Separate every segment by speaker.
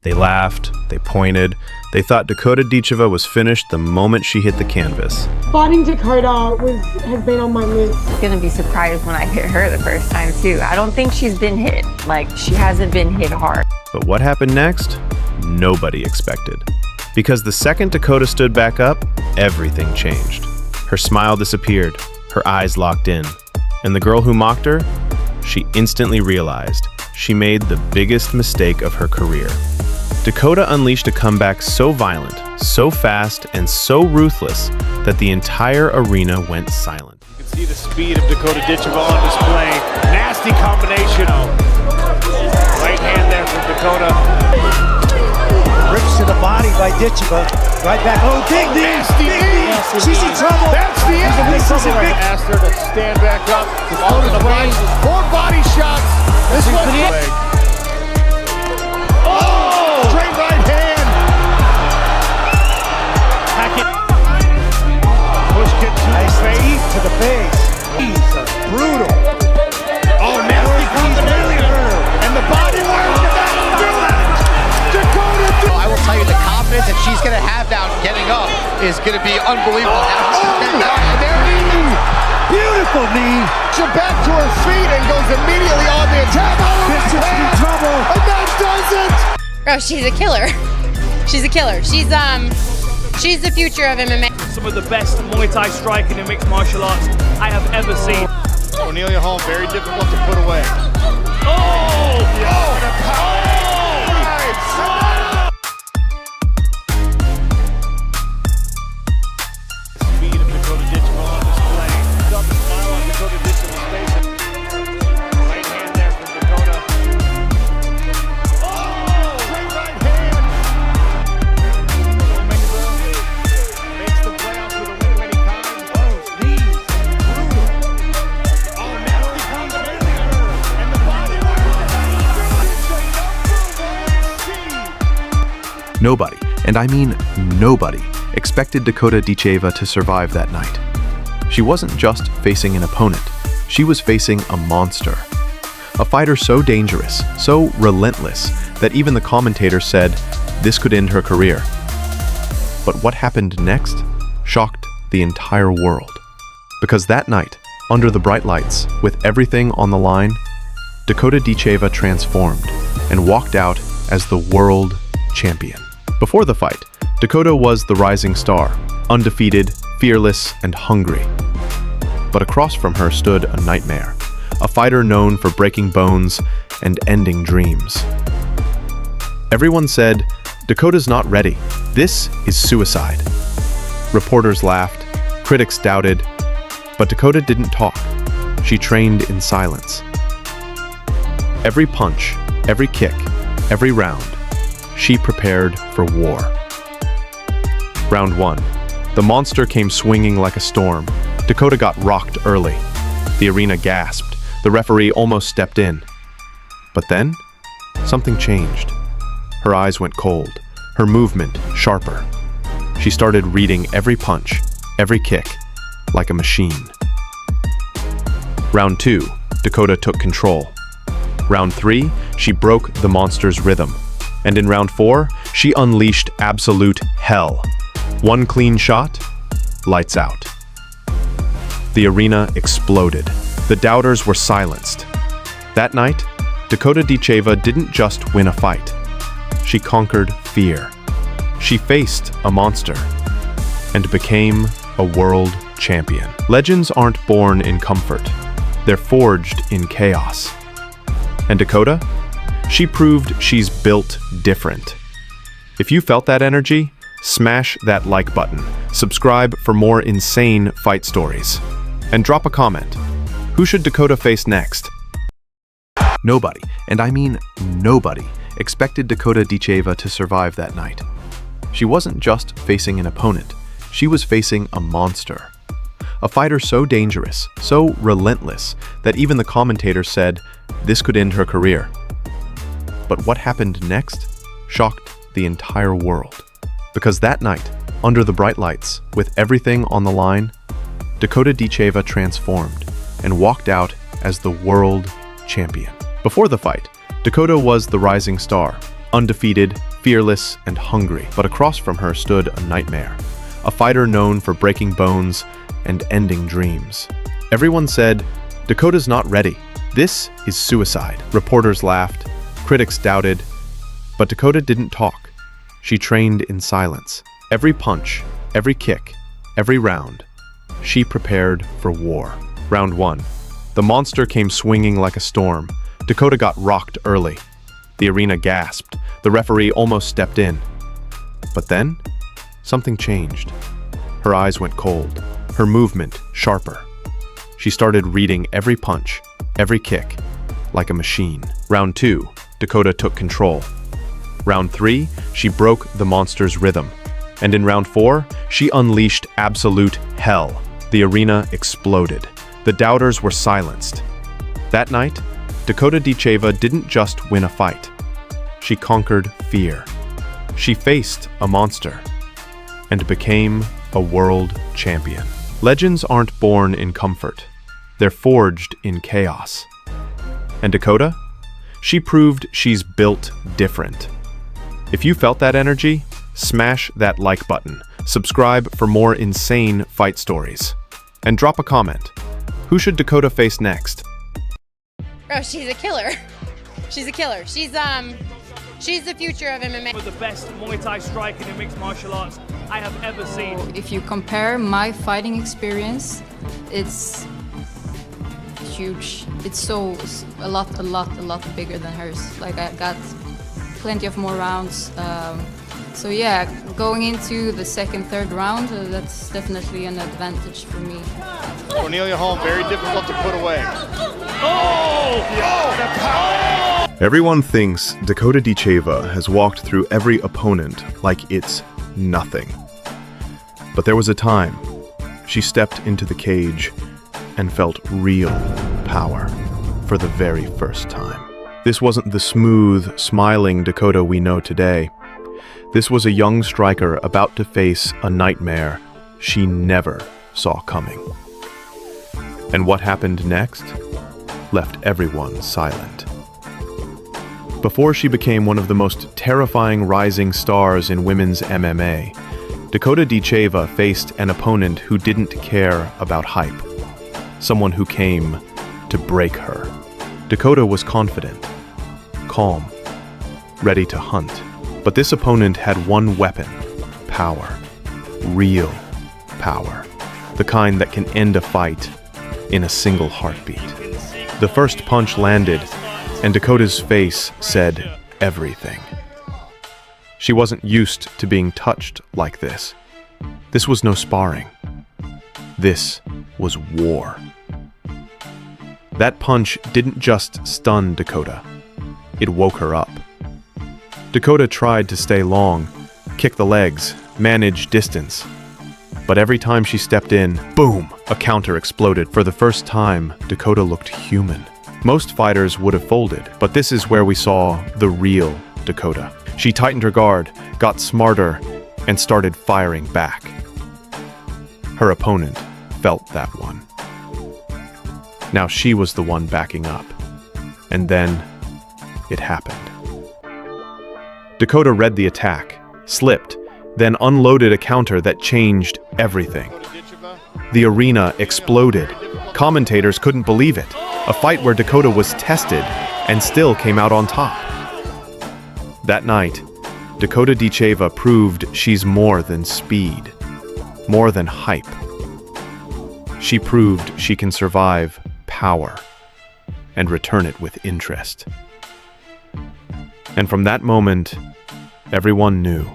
Speaker 1: They laughed, they pointed, they thought Dakota Ditcheva was finished the moment she hit the canvas.
Speaker 2: Fighting Dakota has been on my list.
Speaker 3: I'm gonna be surprised when I hit her the first time too. I don't think she's been hit. Like, she hasn't been hit hard.
Speaker 1: But what happened next? Nobody expected. Because the second Dakota stood back up, everything changed. Her smile disappeared, her eyes locked in. And the girl who mocked her, she instantly realized she made the biggest mistake of her career. Dakota unleashed a comeback so violent, so fast, and so ruthless that the entire arena went silent.
Speaker 4: You can see the speed of Dakota Ditcheva on display. Nasty combination. Right hand there from Dakota.
Speaker 5: Rips to the body by Ditcheva. Right back. Oh, big knee.
Speaker 4: Nasty knee.
Speaker 5: She's in trouble.
Speaker 4: That's the end. Asked her to stand back up. Dakota's body. 4 body shots. This one's straight right hand. Push kick to the face.
Speaker 5: To the face. These are brutal.
Speaker 4: Oh, nasty combination. And the body work. That'll do it. Dakota.
Speaker 6: I will tell you, the confidence that she's going to have down getting up is going to be unbelievable.
Speaker 5: Beautiful knee.
Speaker 4: She's back to her feet and goes immediately on the attack.
Speaker 5: This is in trouble.
Speaker 4: And that does it.
Speaker 7: Oh, she's a killer. She's a killer. She's the future of MMA.
Speaker 8: Some of the best Muay Thai striking in mixed martial arts I have ever seen.
Speaker 4: Cornelia Hall, very difficult to put away. Speed of Dakota Ditcheva on display. Saw the smile on Dakota Ditcheva's face. Right hand there from Dakota. Great right hand. Makes the playoffs with a win of any kind. Knees. Brutal. Nasty combination. And the body work.
Speaker 1: Nobody, and I mean nobody, expected Dakota Ditcheva to survive that night. She wasn't just facing an opponent, she was facing a monster. A fighter so dangerous, so relentless, that even the commentators said this could end her career. But what happened next shocked the entire world. Because that night, under the bright lights, with everything on the line, Dakota Ditcheva transformed and walked out as the world champion. Before the fight, Dakota was the rising star, undefeated, fearless, and hungry. But across from her stood a nightmare, a fighter known for breaking bones and ending dreams. Everyone said, Dakota's not ready. This is suicide. Reporters laughed, critics doubted, but Dakota didn't talk. She trained in silence. Every punch, every kick, every round, she prepared for war. Round 1. The monster came swinging like a storm. Dakota got rocked early. The arena gasped. The referee almost stepped in. But then, something changed. Her eyes went cold, her movement sharper. She started reading every punch, every kick, like a machine. Round 2. Dakota took control. Round 3. She broke the monster's rhythm. And in round 4, she unleashed absolute hell. One clean shot, lights out. The arena exploded. The doubters were silenced. That night, Dakota Ditcheva didn't just win a fight. She conquered fear. She faced a monster and became a world champion. Legends aren't born in comfort. They're forged in chaos. And Dakota? She proved she's built different. If you felt that energy, smash that like button, subscribe for more insane fight stories, and drop a comment. Who should Dakota face next? Nobody, and I mean nobody, expected Dakota Ditcheva to survive that night. She wasn't just facing an opponent, she was facing a monster. A fighter so dangerous, so relentless, that even the commentators said this could end her career. But what happened next shocked the entire world. Because that night, under the bright lights, with everything on the line, Dakota Ditcheva transformed and walked out as the world champion. Before the fight, Dakota was the rising star, undefeated, fearless, and hungry. But across from her stood a nightmare, a fighter known for breaking bones and ending dreams. Everyone said, "Dakota's not ready. This is suicide." Reporters laughed, critics doubted, but Dakota didn't talk. She trained in silence. Every punch, every kick, every round, she prepared for war. Round 1. The monster came swinging like a storm. Dakota got rocked early. The arena gasped. The referee almost stepped in. But then, something changed. Her eyes went cold, her movement sharper. She started reading every punch, every kick, like a machine. Round 2, Dakota took control. Round 3, she broke the monster's rhythm. And in round 4, she unleashed absolute hell. The arena exploded. The doubters were silenced. That night, Dakota Ditcheva didn't just win a fight. She conquered fear. She faced a monster and became a world champion. Legends aren't born in comfort. They're forged in chaos. And Dakota? She proved she's built different. If you felt that energy, smash that like button, subscribe for more insane fight stories, and drop a comment. Who should Dakota face next?
Speaker 7: Bro, she's a killer. She's a killer. She's the future of MMA.
Speaker 8: The best Muay Thai striker in mixed martial arts I have ever seen.
Speaker 9: If you compare my fighting experience, it's huge. It's a lot bigger than hers. Like, I got plenty of more rounds. So yeah, going into the second, third round, that's definitely an advantage for me.
Speaker 6: Cornelia Holm, very difficult to put away.
Speaker 1: Everyone thinks Dakota Ditcheva has walked through every opponent like it's nothing. But there was a time she stepped into the cage and felt real power for the very first time. This wasn't the smooth, smiling Dakota we know today. This was a young striker about to face a nightmare she never saw coming. And what happened next left everyone silent. Before she became one of the most terrifying rising stars in women's MMA, Dakota Ditcheva faced an opponent who didn't care about hype, someone who came to break her. Dakota was confident, calm, ready to hunt. But this opponent had one weapon: power. Real power. The kind that can end a fight in a single heartbeat. The first punch landed, and Dakota's face said everything. She wasn't used to being touched like this. This was no sparring. This was war. That punch didn't just stun Dakota. It woke her up. Dakota tried to stay long, kick the legs, manage distance. But every time she stepped in, boom, a counter exploded. For the first time, Dakota looked human. Most fighters would have folded, but this is where we saw the real Dakota. She tightened her guard, got smarter, and started firing back. Her opponent felt that one. Now she was the one backing up. And then it happened. Dakota read the attack, slipped, then unloaded a counter that changed everything. The arena exploded. Commentators couldn't believe it. A fight where Dakota was tested and still came out on top. That night, Dakota Ditcheva proved she's more than speed, more than hype. She proved she can survive power and return it with interest. And from that moment, everyone knew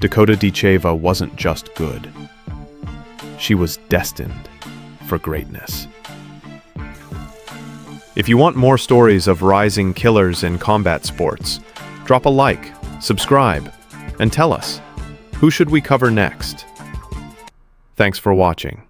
Speaker 1: Dakota Ditcheva wasn't just good. She was destined for greatness. If you want more stories of rising killers in combat sports, drop a like, subscribe, and tell us, who should we cover next? Thanks for watching.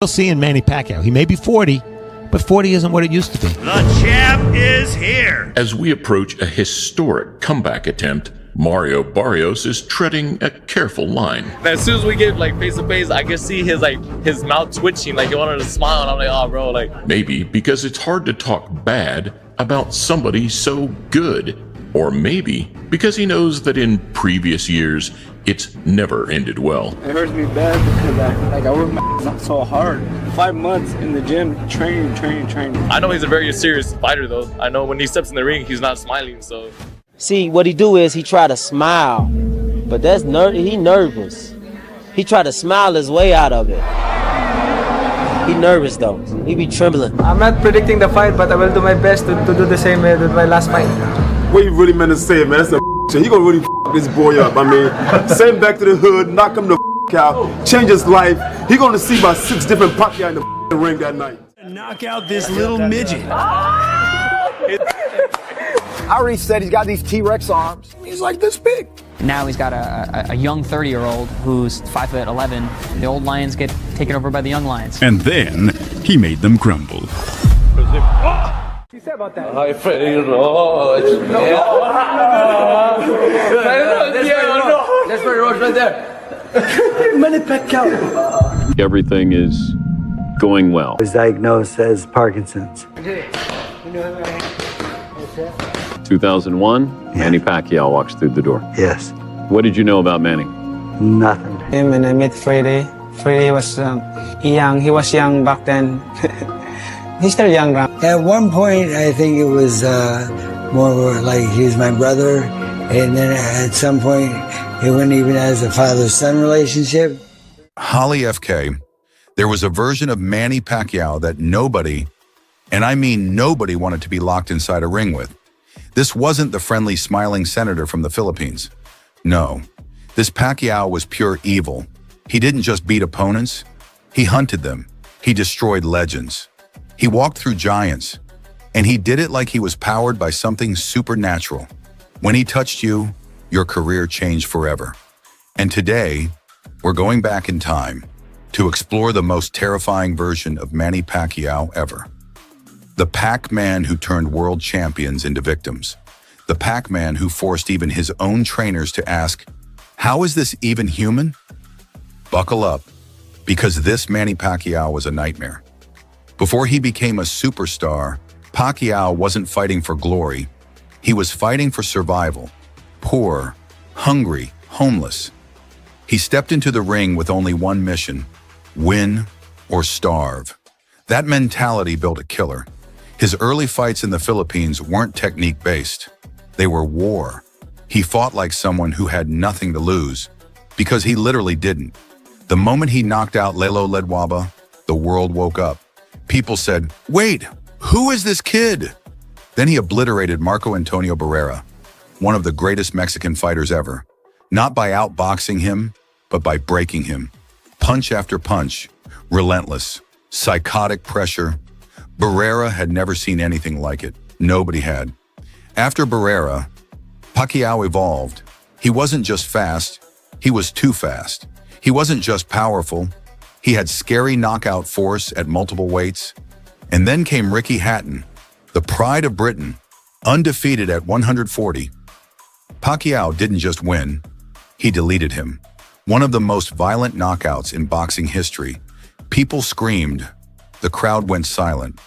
Speaker 5: Still seeing Manny Pacquiao. He may be 40, but 40 isn't what it used to be.
Speaker 4: The champ is here.
Speaker 10: As we approach a historic comeback attempt, Mario Barrios is treading a careful line.
Speaker 11: As soon as we get like face to face, I can see his mouth twitching, like he wanted to smile, and I'm like, oh bro, like.
Speaker 10: Maybe because it's hard to talk bad about somebody so good. Or maybe because he knows that in previous years, it's never ended well.
Speaker 11: It hurts me bad because I work my ass off so hard. 5 months in the gym, training. I know he's a very serious fighter though. I know when he steps in the ring, he's not smiling, so.
Speaker 12: See, what he do is he try to smile, but that's he nervous. He try to smile his way out of it. He nervous though. He be trembling.
Speaker 11: I'm not predicting the fight, but I will do my best to do the same with my last fight.
Speaker 13: What you really meant to say, man? That's a shit. He gonna really this boy up. I mean, send him back to the hood, knock him the out, change his life. He gonna see about 6 different Pac-Man in the ring that night.
Speaker 14: Knock out this little midget.
Speaker 15: I already said he's got these T-Rex arms. He's like this big.
Speaker 16: Now he's got a young 30-year-old who's 5'11". The old lions get taken over by the young lions.
Speaker 17: And then he made them crumble.
Speaker 11: You said about that.
Speaker 15: That's very Roach right there.
Speaker 11: Manny Pacquiao.
Speaker 18: Everything is going well.
Speaker 19: He was diagnosed as Parkinson's.
Speaker 18: 2001, Manny Pacquiao walks through the door.
Speaker 19: Yes.
Speaker 18: What did you know about Manny?
Speaker 19: Nothing.
Speaker 20: Him and I met Friday. Friday was young. He was young back then. He's still young now.
Speaker 19: At one point, I think it was more like he was my brother. And then at some point, it went even as a father-son relationship.
Speaker 21: Holly FK, there was a version of Manny Pacquiao that nobody, and I mean nobody, wanted to be locked inside a ring with. This wasn't the friendly, smiling senator from the Philippines. No, this Pacquiao was pure evil. He didn't just beat opponents, he hunted them. He destroyed legends. He walked through giants, and he did it like he was powered by something supernatural. When he touched you, your career changed forever. And today, we're going back in time to explore the most terrifying version of Manny Pacquiao ever. The Pac-Man who turned world champions into victims. The Pac-Man who forced even his own trainers to ask, how is this even human? Buckle up, because this Manny Pacquiao was a nightmare. Before he became a superstar, Pacquiao wasn't fighting for glory. He was fighting for survival. Poor, hungry, homeless. He stepped into the ring with only one mission: win or starve. That mentality built a killer. His early fights in the Philippines weren't technique-based. They were war. He fought like someone who had nothing to lose, because he literally didn't. The moment he knocked out Lelo Ledwaba, the world woke up. People said, wait, who is this kid? Then he obliterated Marco Antonio Barrera, one of the greatest Mexican fighters ever. Not by outboxing him, but by breaking him. Punch after punch, relentless, psychotic pressure. Barrera had never seen anything like it. Nobody had. After Barrera, Pacquiao evolved. He wasn't just fast, he was too fast. He wasn't just powerful, he had scary knockout force at multiple weights. And then came Ricky Hatton, the pride of Britain, undefeated at 140. Pacquiao didn't just win, he deleted him. One of the most violent knockouts in boxing history. People screamed. The crowd went silent.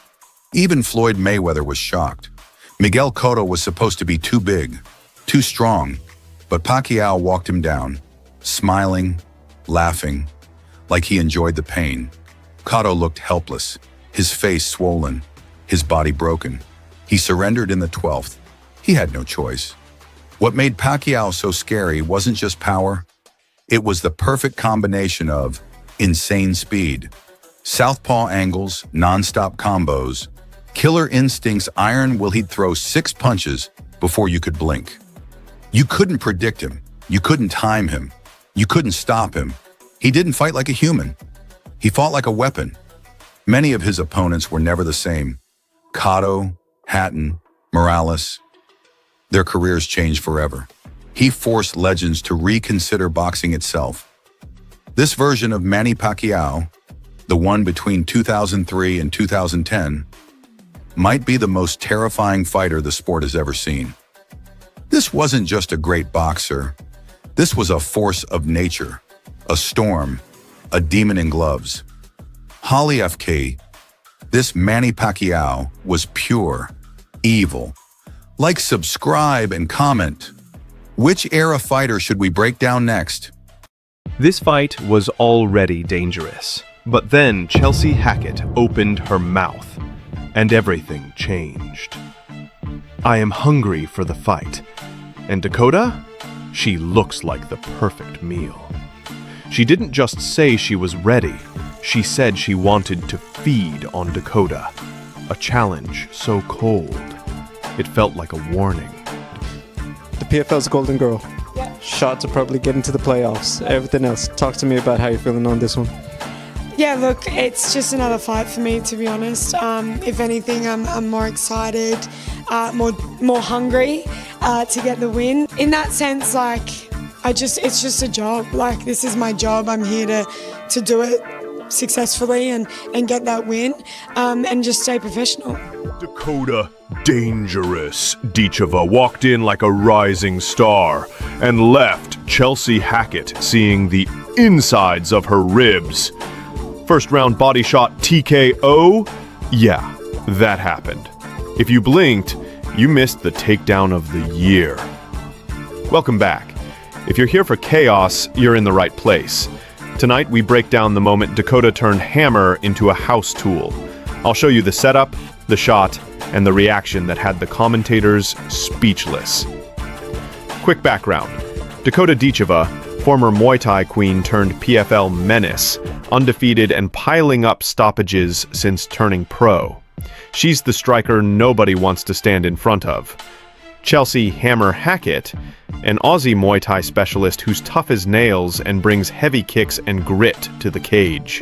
Speaker 21: Even Floyd Mayweather was shocked. Miguel Cotto was supposed to be too big, too strong, but Pacquiao walked him down, smiling, laughing, like he enjoyed the pain. Cotto looked helpless, his face swollen, his body broken. He surrendered in the 12th. He had no choice. What made Pacquiao so scary wasn't just power, it was the perfect combination of insane speed, southpaw angles, non-stop combos, killer instincts, iron will he'd throw 6 punches before you could blink. You couldn't predict him, you couldn't time him, you couldn't stop him. He didn't fight like a human, he fought like a weapon. Many of his opponents were never the same. Cotto, Hatton, Morales, their careers changed forever. He forced legends to reconsider boxing itself. This version of Manny Pacquiao, the one between 2003 and 2010, might be the most terrifying fighter the sport has ever seen. This wasn't just a great boxer. This was a force of nature, a storm, a demon in gloves. Holly FK, this Manny Pacquiao was pure, evil. Like, subscribe, and comment. Which era fighter should we break down next?
Speaker 1: This fight was already dangerous, but then Chelsea Hackett opened her mouth, and everything changed. I am hungry for the fight. And Dakota? She looks like the perfect meal. She didn't just say she was ready, she said she wanted to feed on Dakota. A challenge so cold, it felt like a warning.
Speaker 2: The PFL's golden girl. Shot to probably get into the playoffs. Everything else. Talk to me about how you're feeling on this one.
Speaker 22: Yeah, look, it's just another fight for me, to be honest. If anything, I'm more excited, more hungry to get the win. In that sense, like, it's just a job. Like, this is my job. I'm here to do it successfully and get that win and just stay professional.
Speaker 1: Dakota Dangerous Ditcheva walked in like a rising star and left Chelsea Hackett seeing the insides of her ribs. First round body shot TKO? Yeah, that happened. If you blinked, you missed the takedown of the year. Welcome back. If you're here for chaos, you're in the right place. Tonight we break down the moment Dakota turned hammer into a house tool. I'll show you the setup, the shot, and the reaction that had the commentators speechless. Quick background. Dakota Ditcheva, former Muay Thai queen turned PFL menace, undefeated and piling up stoppages since turning pro. She's the striker nobody wants to stand in front of. Chelsea Hammer Hackett, an Aussie Muay Thai specialist who's tough as nails and brings heavy kicks and grit to the cage.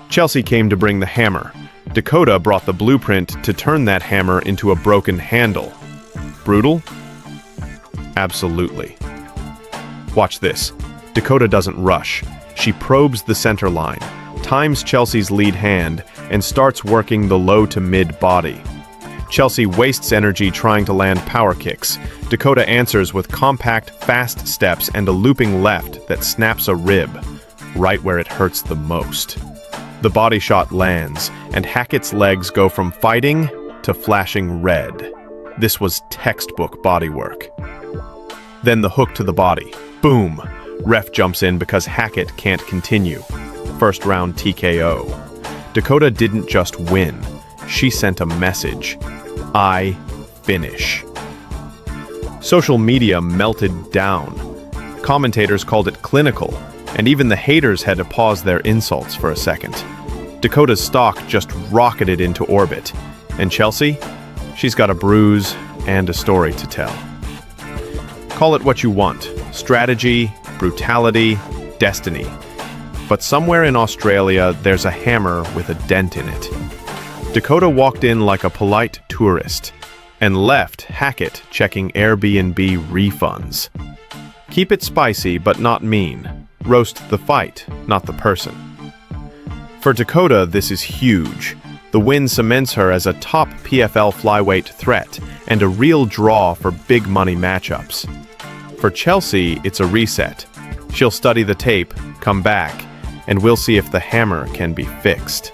Speaker 1: Chelsea came to bring the hammer. Dakota brought the blueprint to turn that hammer into a broken handle. Brutal? Absolutely. Watch this. Dakota doesn't rush. She probes the center line, times Chelsea's lead hand, and starts working the low to mid body. Chelsea wastes energy trying to land power kicks. Dakota answers with compact, fast steps and a looping left that snaps a rib, right where it hurts the most. The body shot lands, and Hackett's legs go from fighting to flashing red. This was textbook bodywork. Then the hook to the body. Boom! Ref jumps in because Hackett can't continue. First round TKO. Dakota didn't just win. She sent a message. I finish. Social media melted down. Commentators called it clinical, and even the haters had to pause their insults for a second. Dakota's stock just rocketed into orbit. And Chelsea? She's got a bruise and a story to tell. Call it what you want. Strategy, brutality, destiny. But somewhere in Australia, there's a hammer with a dent in it. Dakota walked in like a polite tourist and left Hackett checking Airbnb refunds. Keep it spicy, but not mean. Roast the fight, not the person. For Dakota, this is huge. The win cements her as a top PFL flyweight threat and a real draw for big money matchups. For Chelsea, it's a reset. She'll study the tape, come back, and we'll see if the hammer can be fixed.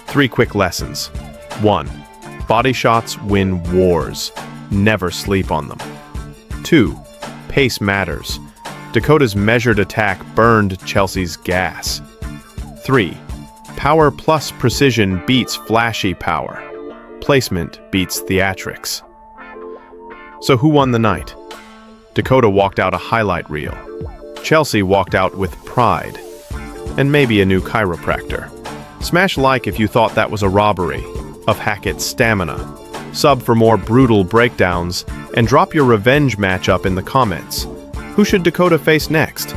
Speaker 1: 3 quick lessons. 1. Body shots win wars. Never sleep on them. 2. Pace matters. Dakota's measured attack burned Chelsea's gas. 3. Power plus precision beats flashy power. Placement beats theatrics. So who won the night? Dakota walked out a highlight reel. Chelsea walked out with pride. And maybe a new chiropractor. Smash like if you thought that was a robbery of Hackett's stamina. Sub for more brutal breakdowns, and drop your revenge matchup in the comments. Who should Dakota face next?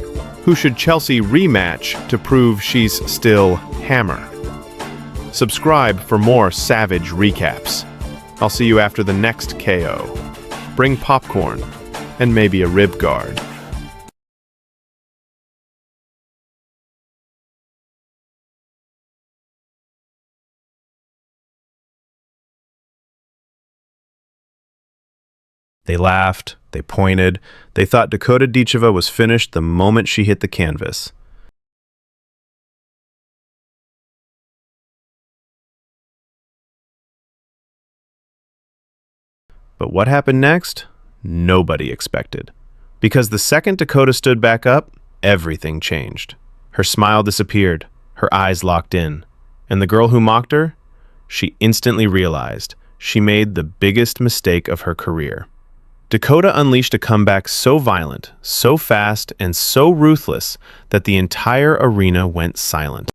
Speaker 1: Who should Chelsea rematch to prove she's still hammer? Subscribe for more savage recaps. I'll see you after the next KO. Bring popcorn and maybe a rib guard. They laughed, they pointed, they thought Dakota Ditcheva was finished the moment she hit the canvas. But what happened next? Nobody expected. Because the second Dakota stood back up, everything changed. Her smile disappeared, her eyes locked in. And the girl who mocked her? She instantly realized she made the biggest mistake of her career. Dakota unleashed a comeback so violent, so fast, and so ruthless that the entire arena went silent.